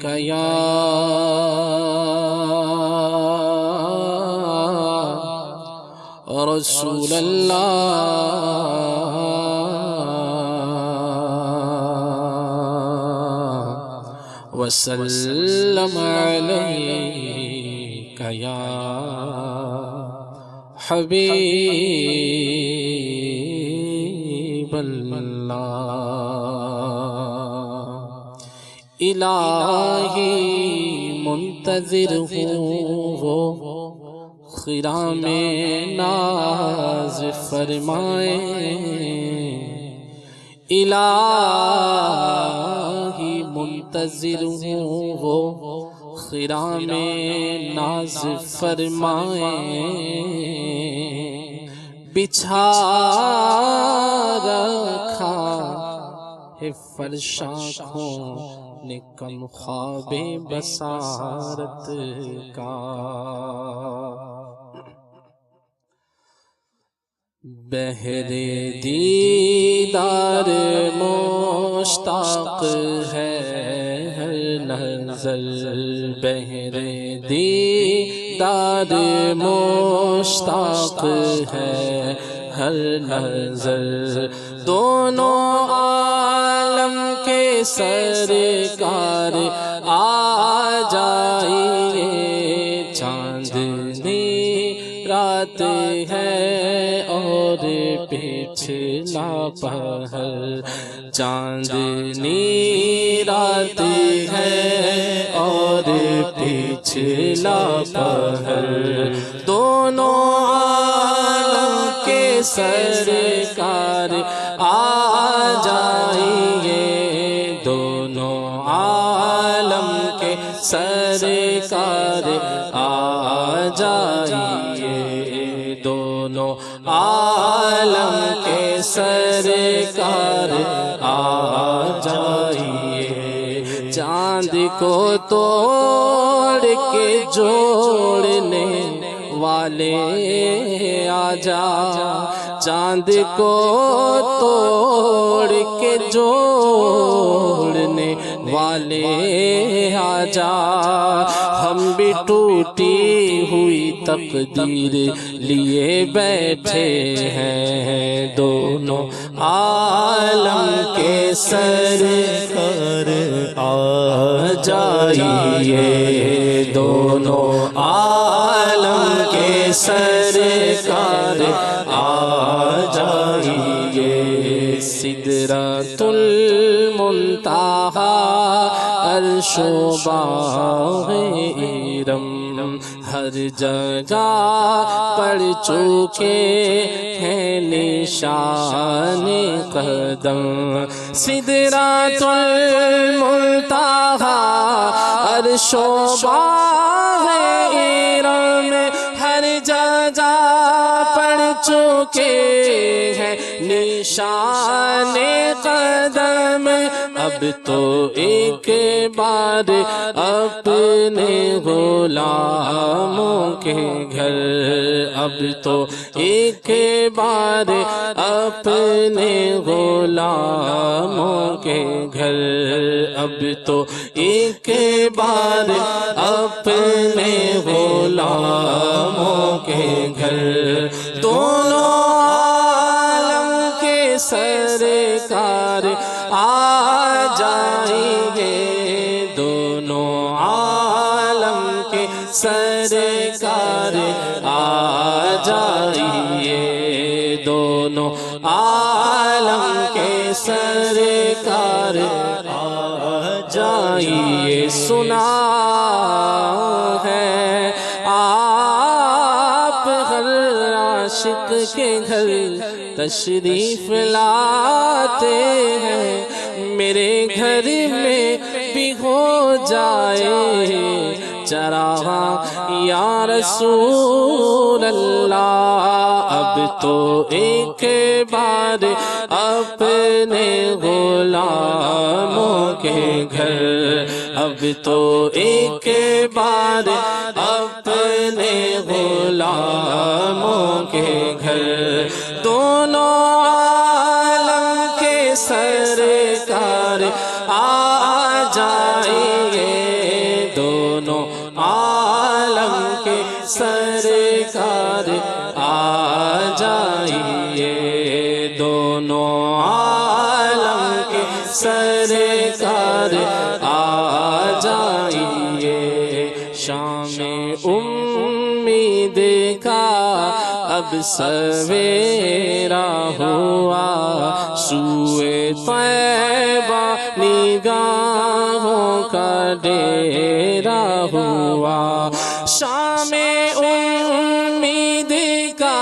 یا رسول اللہ وسلم علیک یا حبیب اللہ۔ الہی منتظر ہوں وہ خرام ناز فرمائیں، الہی منتظر ہوں وہ خرام ناز فرمائیں، بچھا رکھا ہے فرش آنکھوں نے کم خواب بصارت کا، بہر دیدار مشتاق ہے ہر نظر، بہر دیدار مشتاق ہے ہر نظر، دونوں عالم کے سرکار آ جائیے، چاندنی رات ہے اور پچھلا پہر، چاندنی رات ہے اور پچھلا پہر، دونوں عالم کے سرکار آ جائیے، دونوں عالم کے سرکار آ جائیے، دونوں عالم کے سرکار آ جائیے، چاند کو توڑ کے جوڑنے والے آ جا، چاند کو توڑ کے جوڑنے والے آ جا، ہم بھی ٹوٹی ہوئی تقدیر لیے بیٹھے ہیں، دونوں عالم کے سرکار آ جائیے، دونوں عالم کے سرکار آ جائیے، سدرۃ المنتہا عرش و باغ ارم ہر جگہ پڑ چکے ہیں نشان قدم، سدرۃ المنتہا عرش و باغ ارم ہر جگہ پڑ چکے ہیں نشان قدم، اب تو ایک بار اپنے غلاموں کے گھر، اب تو ایک بار اپنے غلاموں کے گھر، اب تو ایک بار اپنے غلاموں کے گھر، دونوں عالم کے سرکار آ جائیں گے، دونوں عالم کے سرکار آ جائیے، دونوں عالم کے سرکار آ جائیے، سنا ہے آپ ہر عاشق کے گھر تشریف لاتے ہیں، میرے گھر میں بھی ہو جائے چراغ یا رسول اللہ، اب تو ایک بار اپنے غلاموں کے گھر، اب تو ایک بار اپنے غلاموں کے گھر، دونوں عالم کے سرکار آ جائیں گے، سرکار آ جائیے دونوں عالم کے سرکار آ جائیے شام امید کا اب سویرا ہوا سوئے طیبہ نگاہوں کا ڈیرا ہوا شام امید کا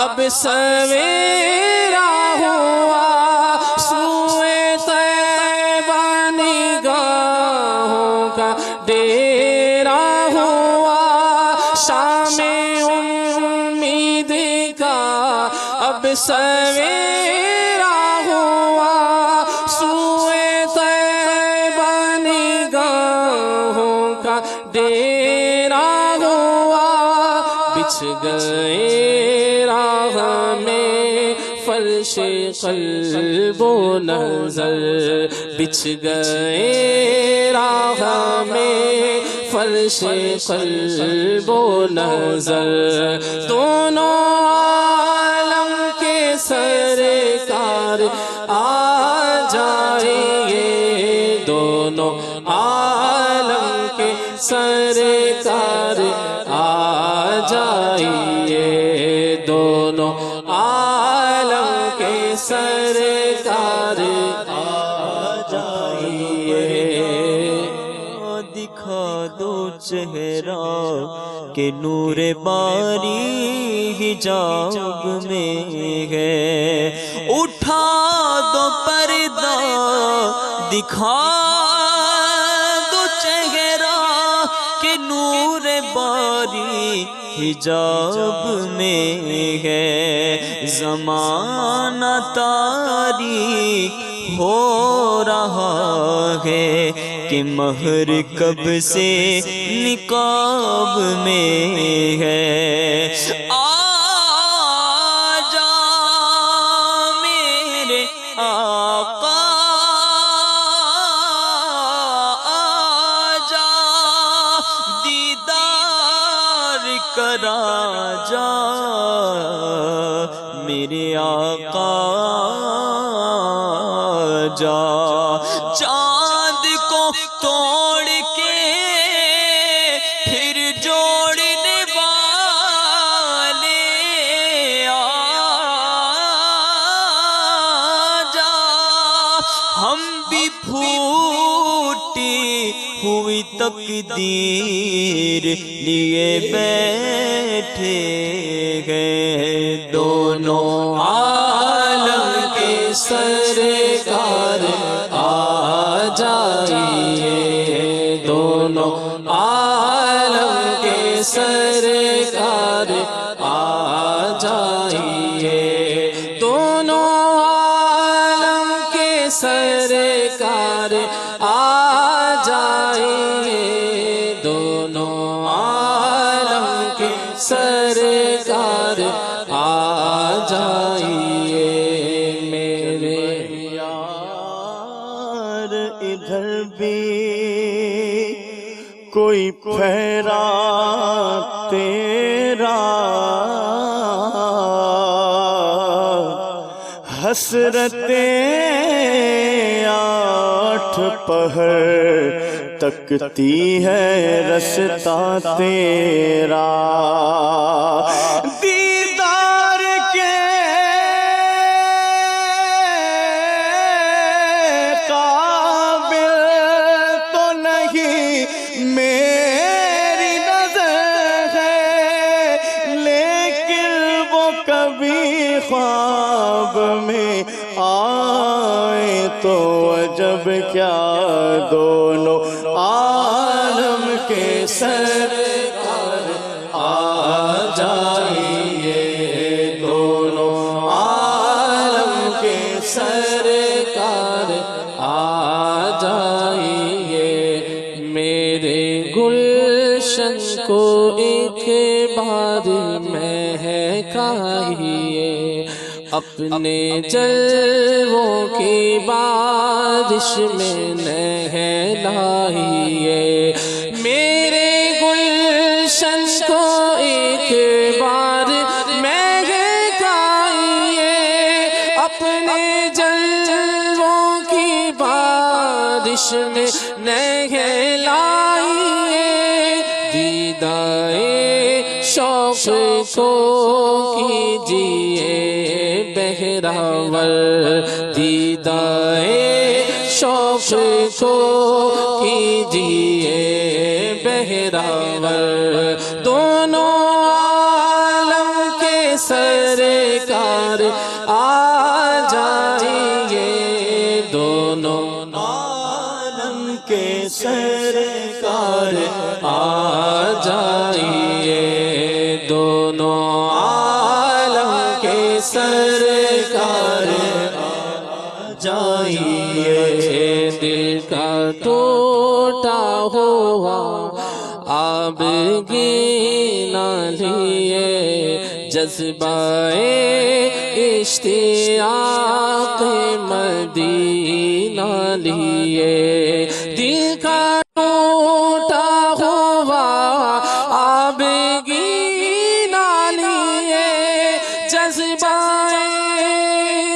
اب سویرا ہوا سوئے طیبہ نگاہوں کا ڈیرا ہوا شام امید کا اب سویرا ہوا سوئے طیبہ نگاہوں کا ڈیرا ہوا بچھ گئے راہ میں فرش قلب و نظر بچھ گئے راہ میں فرش قلب و نظر دونوں عالم کے سرکار آ جائیے دونوں عالم کے سرکار آ جائیے دونوں عالم کے سرکار آ جائیے دکھا دو چہرہ کہ نور باری حجاب میں ہے اٹھا دو پردہ دکھا دو چہرہ کہ نور باری حجاب میں ہے زمانہ تاریک ہو رہا ہے کہ مہر کب سے نقاب میں ہے آجا میرے آقا آجا دیدار کرا جا میرے آقا جا چاند کو توڑ کے پھر جوڑنے والے آجا ہم بھی پھوٹی ہوئی تقدیر لیے بیٹھے ہیں دونوں عالم کے سرکار آ جائیے دونوں عالم کے سرکار آ جائیے دونوں عالم کے سرکار آ جائیے دونوں عالم کے سرکار آ جائیے میرے یار ادھر بھی کوئی پھیرا تیرا حسرتیں آٹھ پہر تکتی ہے رستہ تیرا دیدار کے قابل تو نہیں میری نظر ہے لیکن وہ کبھی خواب میں آئے تو عجب کیا دونوں عالم کے سرکار آ جائیے دونوں عالم کے سرکار آ جائیے میرے گلشن کو ایک بار مہکائیے اپنے جلووں کی بارش میں نہلائیے میرے گلشن کو بہلائیے دیدائے شوق کو کیجیے بہراور دیدائے شوق کو کیجیے بہراور دونوں عالم کے سرکار آ جائیے دونوں عالم کے سرکار آ جائیے دونوں عالم کے سرکار جائیے دل کا ٹوٹا ہوا آب گینا لیے جذبہ اشتیاق مدینہ لیے دل کا ٹوٹا ہوا آب گینا لیے جذبہ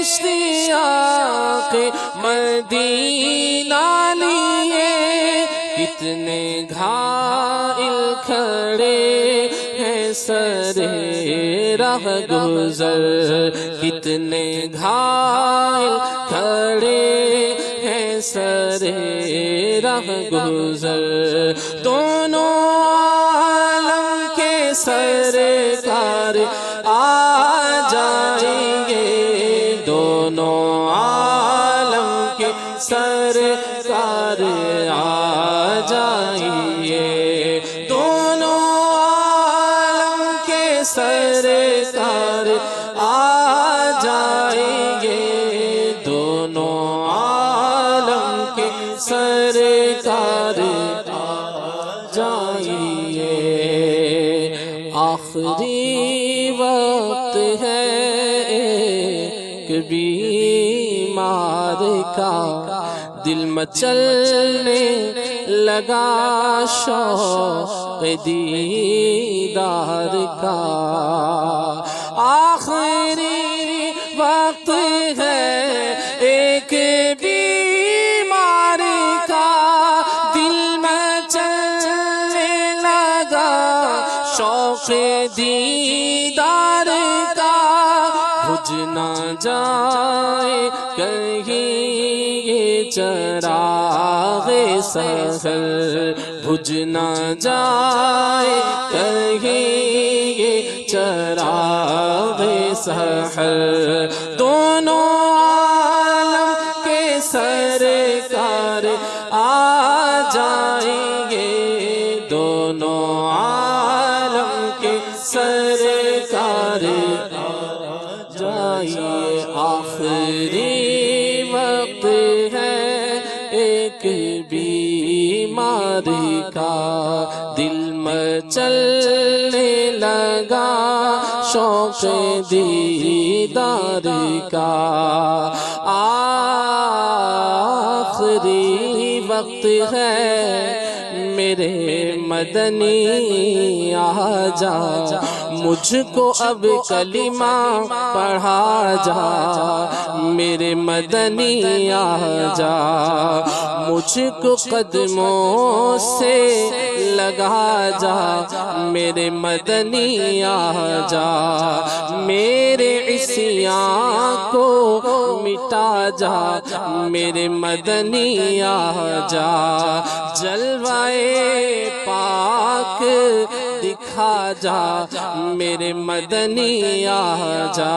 اشتیاق مدینہ لیے کتنے گھائل کھڑے ہیں سرے راہ گزر کتنے گھائل کھڑے ہیں سرے راہ گزر دونوں عالم کے سرکار آ جائیں گے دونوں عالم کے سرکار آ جائیے دونوں عالم کے سرکار آ جائیے دونوں عالم کے سرکار آ جائیے آخری وقت ہے ایک بیمار کا دل مچلنے لگا شوق دیدار کا آخری وقت ہے ایک بیمار کا دل مچلنے لگا شوق دیدار کا بجھ نہ جائے کہیں چراغ سحر بجھ نہ جائے کہیں یہ چراغ سحر دونوں عالم کے سرکار آ جائیں گے دونوں عالم کے سرکار آ جائیے آخری وقت ہے ایک بیماری کا دل مچلنے لگا شوق دیدار کا آخری وقت ہے میرے مدنی آ جا مجھ کو اب کلمہ پڑھا جا میرے مدنی آ جا مجھ کو قدموں سے لگا جا میرے مدنی آ جا میرے عصیاں کو مٹا جا میرے مدنی آ جا جلوائے پاک دکھا جا میرے مدنی آ جا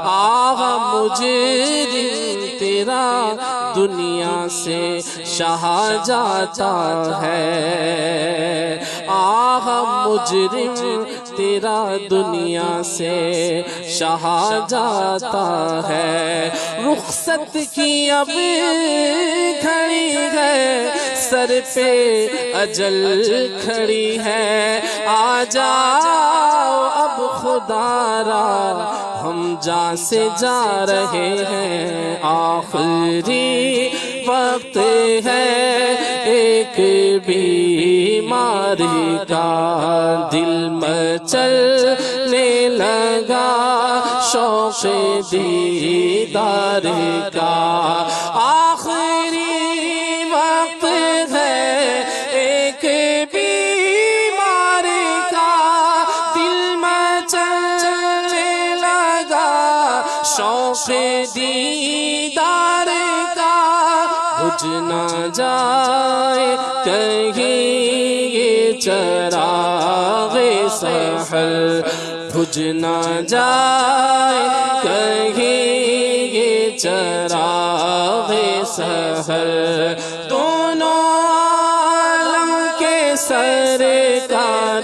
آغا مجرم تیرا دنیا سے شہا جاتا ہے آغا مجرم تیرا دنیا سے شہا جاتا ہے رخصت کی اب کھڑی ہے سر پہ اجل کھڑی ہے آ جاؤ اب خدا را ہم جان سے جا رہے ہیں آخری وقت ہے ایک بیماری کا دل مچلنے لگا شوق دیدار کا آخری وقت ہے نہ جائے کہیں یہ چراغ سحر، بجھ نہ جائے کہیں یہ چراغ سحر، دونوں عالم کے سرکار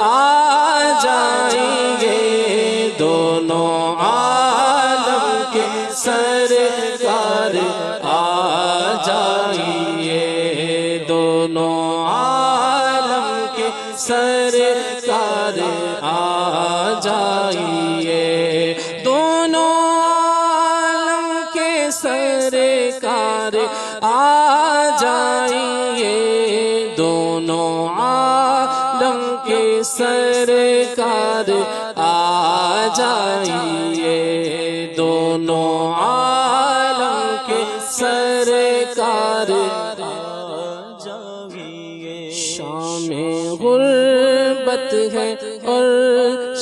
آ جائیں گے، دونوں عالم کے سرکار آ جائیے، دونوں عالم کے سرکار آ جائیے، دونوں عالم کے سرکار آ جائیے، دونوں عالم کے سرکار آ جائیے، دونوں عالم کے سرکار آ جائیے۔ شام غربت ہے اور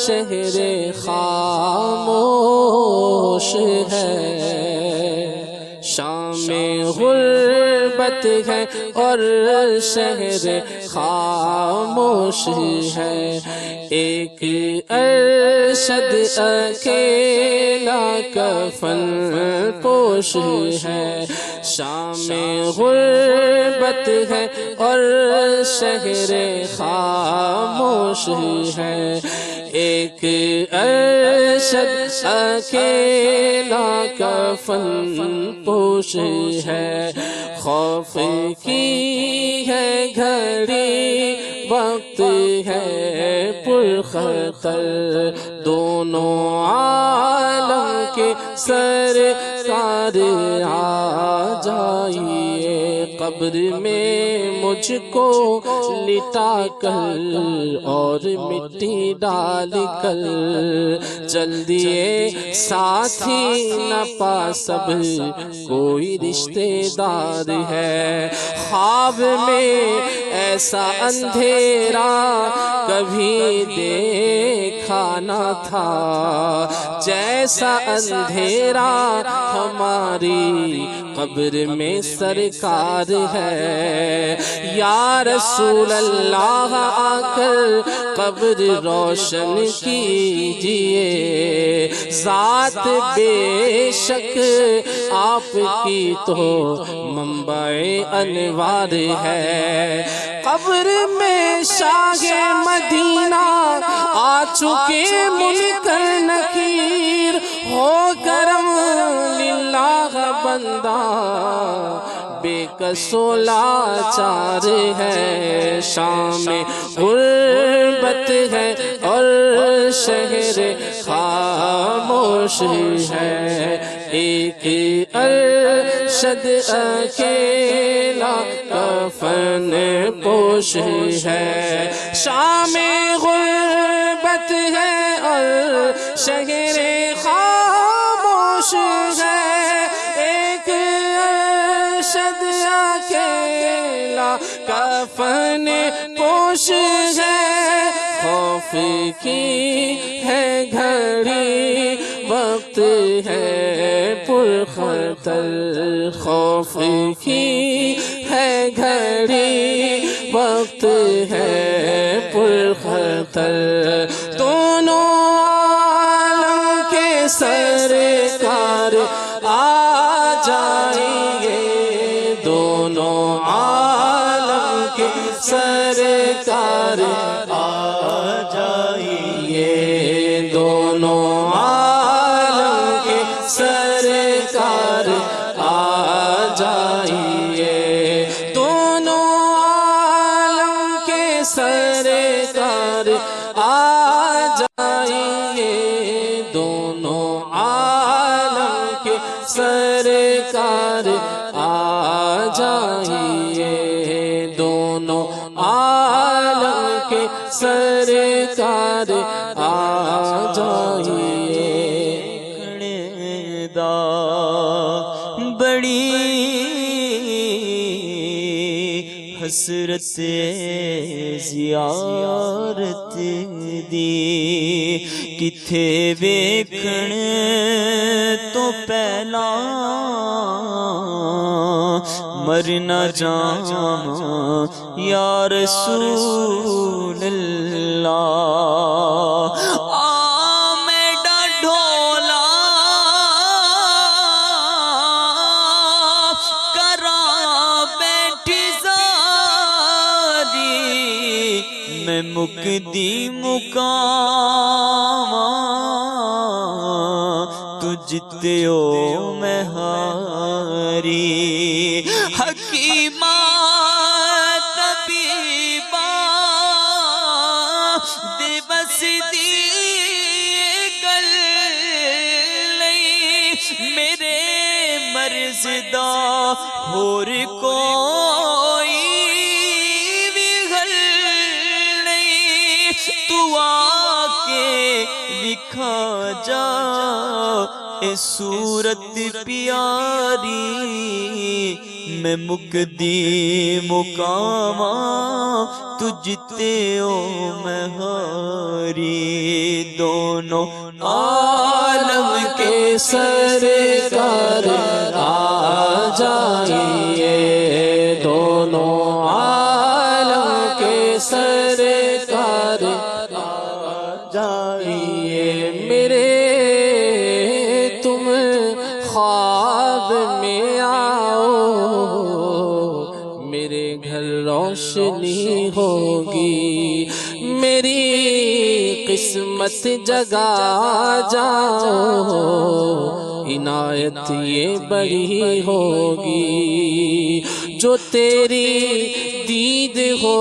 شہر خاموش ہے، شام غربت ہے اور شہر خاموش ہے، ایک ارشد اکیلا کفن پوش ہے، شام غربت ہے اور شہر خاموش ہے، ایک ارشد اکیلا کفن پوش ہے، خوف کی ہے گھڑی وقت ہے پرخطر، دونوں عالم کے سرکار آ جائیے، قبر میں مجھ کو لٹا کر اور مٹی ڈال کر، جلدی ساتھی نہ پا سب کوئی رشتے دار ہے، خواب میں ایسا اندھیرا کبھی دیکھا نہ تھا، جیسا اندھیرا ہماری قبر میں سرکار ہے، یا رسول اللہ آ کر قبر روشن کیجئے، ذات بے شک آپ کی تو منبع انوار ہے، قبر میں شاہ مدینہ آ چکے منکر نکیر، ہو کرم للہ بندہ بے کس و لاچار ہے، شام غربت ہے اور شہر خاموش ہے، ایک ارشد اکیلا کفن پوش ہے، شام غربت ہے اور شہر خاموش ہے، ایک ارشد اکیلا کفن پوش ہے، خوف کی ہے گھڑی وقت ہے پرخطر، خوف کی ہے گھڑی وقت ہے پرخطر، دونوں عالم کے سرکار آ جائیے، دونوں عالم کے سرکار آ جائیے، دونوں عالم کے سرکار آ جائیے، دونوں عالم کے سرکار آ جائیے، دونوں عالم کے سرکار آ جائیے، دونوں عالم کے سرکار آ جائیے، کھڑے دا بڑی حسرت زیارت دی، کتھے ویکھن تو پہلا مر مر نہ جاواں یا رسول اللہ میڈا ڈھولا کراں بیٹھی زاری میں مکدی مقاماں تجھ تے او میں ہاری حکیمہ طبیبہ دے بس دی گل میرے مرض دا ہور کوئی بھی حل نہیں تو آ کے لکھا جا اے صورت پیاری میں مکدی مقاماں تجھ تے او میں ہاری دونوں عالم کے سرکار آ جائیے دونوں عالم کے سرکار آ جائیے میرے تم خواب میں آؤ میرے گھر روشنی ہوگی میری قسمت جگا جاؤ عنایت یہ بڑی ہوگی جو تیری دید ہو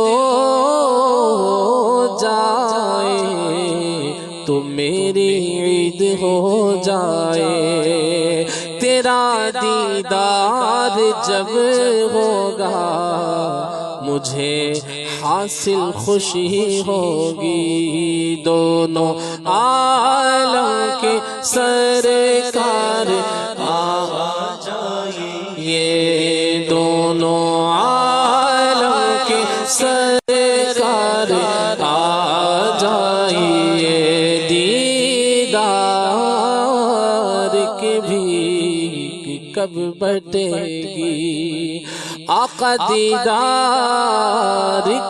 جائے تو میری عید ہو جائے تیرا دیدار جب ہوگا مجھے حاصل خوشی ہوگی دونوں عالم کے سرکار آ جائیے دونوں عالم کے سرکار آ جائیے دیدار کے بھی کب بٹے گی آقا دیدار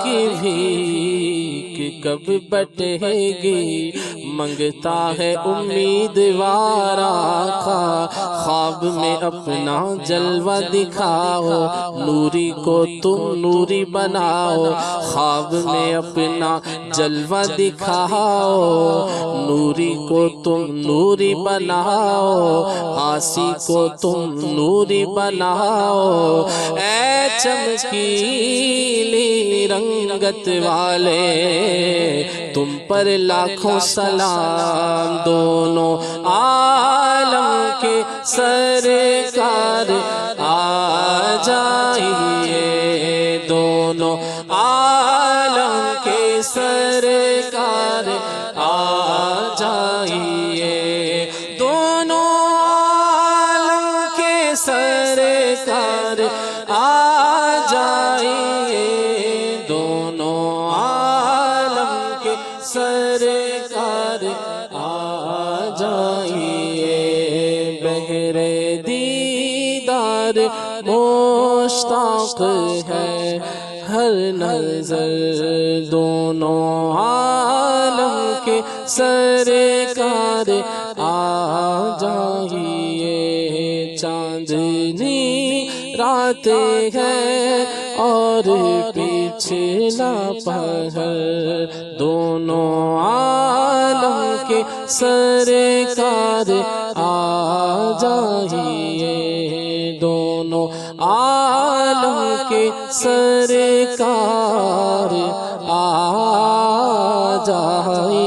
کی بھی کب بٹے گی منگتا ہے امیدوار آقا خواب میں اپنا جلوہ دکھاؤ نوری کو تم نوری بناؤ خواب میں اپنا جلوہ دکھاؤ نوری کو تم نوری بناؤ آسی کو تم نوری بناؤ اے چمکیلی رنگت والے تم پر لاکھوں سلام دونوں عالم کے سرکار آ جائیے دونوں عالم کے سرکار آ جائیے دونوں عالم کے سرکار آ جائیے دونوں عالم کے سرکار آ جائیے بہر دیدار مشتاق ہے ہر نظر دونوں عالم کے سرکار آ جائیے چاندنی رات ہے اور پچھلا پہر دونوں عالم کے سرکار آ جائیے دونوں عالم کے سرکار آ جائیے